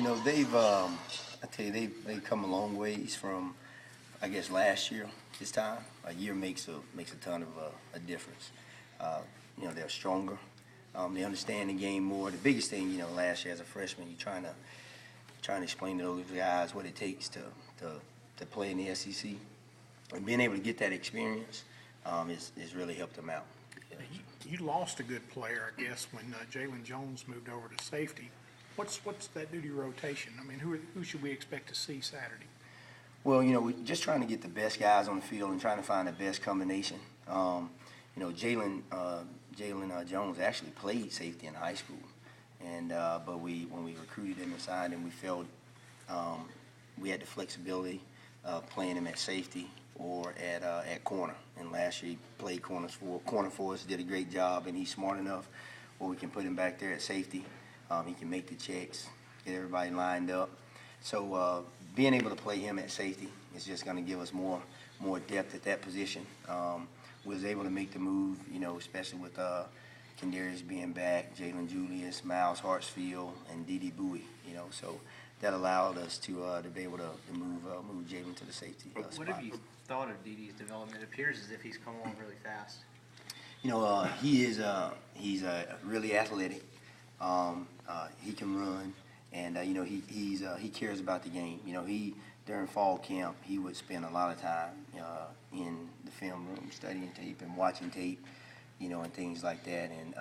I tell you, they've come a long ways from, I guess, last year. This time, a year makes a ton of a difference. They're stronger. They understand the game more. The biggest thing, last year as a freshman, you're trying to explain to those guys what it takes to play in the SEC, and being able to get that experience is really helped them out. You lost a good player, I guess, when Jalen Jones moved over to safety. What's that do to your rotation? I mean, who should we expect to see Saturday? Well, we're just trying to get the best guys on the field and trying to find the best combination. Jalen Jones actually played safety in high school, and but when we recruited him and signed him, we felt we had the flexibility of playing him at safety or at corner. And last year he played corner for us, did a great job, and he's smart enough where we can put him back there at safety. He can make the checks, get everybody lined up. So being able to play him at safety is just going to give us more depth at that position. We was able to make the move, especially with Kendarius being back, Jalen Julius, Miles Hartsfield, and Dede Bowie. So that allowed us to be able to move Jalen to the safety spot. What have you thought of Dede's development? It appears as if he's come along really fast. He's really athletic. He can run, and he cares about the game. During fall camp, he would spend a lot of time in the film room studying tape and watching tape, and things like that. And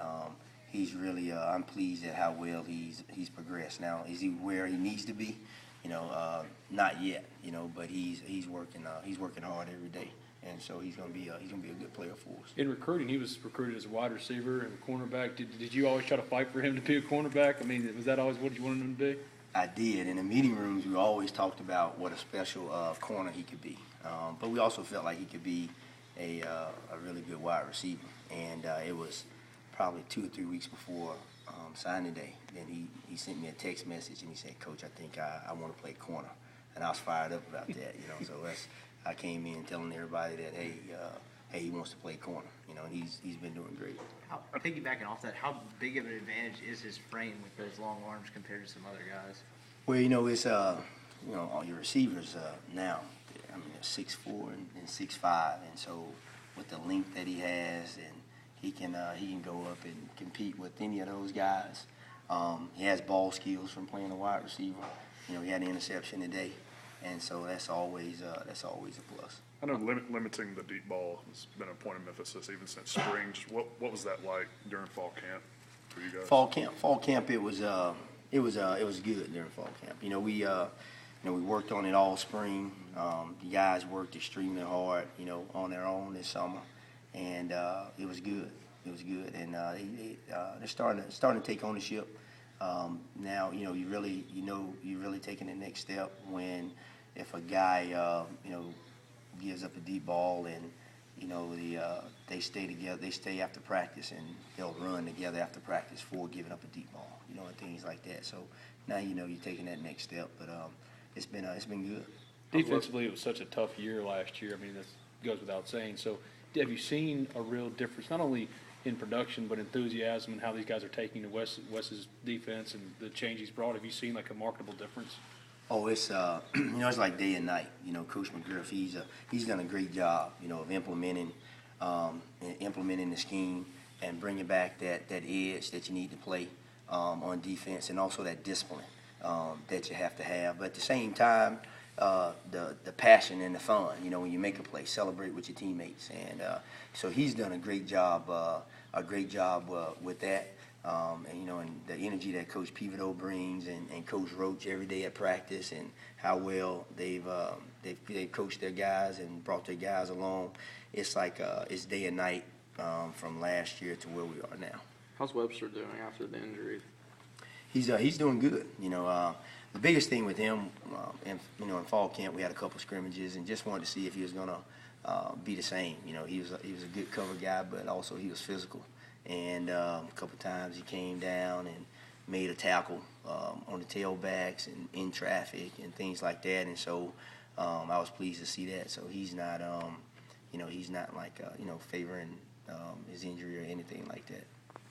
he's really I'm pleased at how well he's progressed. Now, is he where he needs to be? Not yet. But he's working hard every day. And so he's gonna be a good player for us. In recruiting, he was recruited as a wide receiver and cornerback. Did you always try to fight for him to be a cornerback? I mean, was that always what you wanted him to be? I did. In the meeting rooms, we always talked about what a special corner he could be. But we also felt like he could be a really good wide receiver. And it was probably 2 or 3 weeks before signing day. Then he sent me a text message and he said, "Coach, I think I want to play corner." And I was fired up about that. So I came in telling everybody that, hey, he wants to play corner, and he's been doing great. Piggybacking off that, how big of an advantage is his frame with those long arms compared to some other guys? Well, it's all your receivers now. I mean, they're 6'4" and 6'5", and so with the length that he has, and he can go up and compete with any of those guys. He has ball skills from playing a wide receiver. He had an interception today. And so that's always a plus. I know limiting the deep ball has been a point of emphasis even since spring. Just what was that like during fall camp for you guys? Fall camp, it was good during fall camp. We worked on it all spring. The guys worked extremely hard, on their own this summer, and it was good. It was good, and they're starting to take ownership. Now you're really taking the next step when if a guy gives up a deep ball and they stay together, they stay after practice, and they'll run together after practice for giving up a deep ball, and things like that. So now you're taking that next step, but it's been good. Defensively, it was such a tough year last year. I mean, that goes without saying. So have you seen a real difference, not only in production, but enthusiasm and how these guys are taking to Wes's defense and the change he's brought? Have you seen like a marketable difference? Oh, it's it's like day and night. Coach McGriff, he's done a great job, of implementing the scheme and bringing back that edge that you need to play on defense, and also that discipline that you have to have. But at the same time, the passion and the fun. When you make a play, celebrate with your teammates, and so he's done a great job with that. And the energy that Coach Pivotal brings, and Coach Roach every day at practice, and how well they've coached their guys and brought their guys along. It's like it's day and night from last year to where we are now. How's Webster doing after the injury? He's doing good. The biggest thing with him, in fall camp we had a couple scrimmages and just wanted to see if he was gonna be the same. He was a good cover guy, but also he was physical. And a couple times he came down and made a tackle on the tailbacks and in traffic and things like that. And so I was pleased to see that. So he's not, he's not like, favoring his injury or anything like that.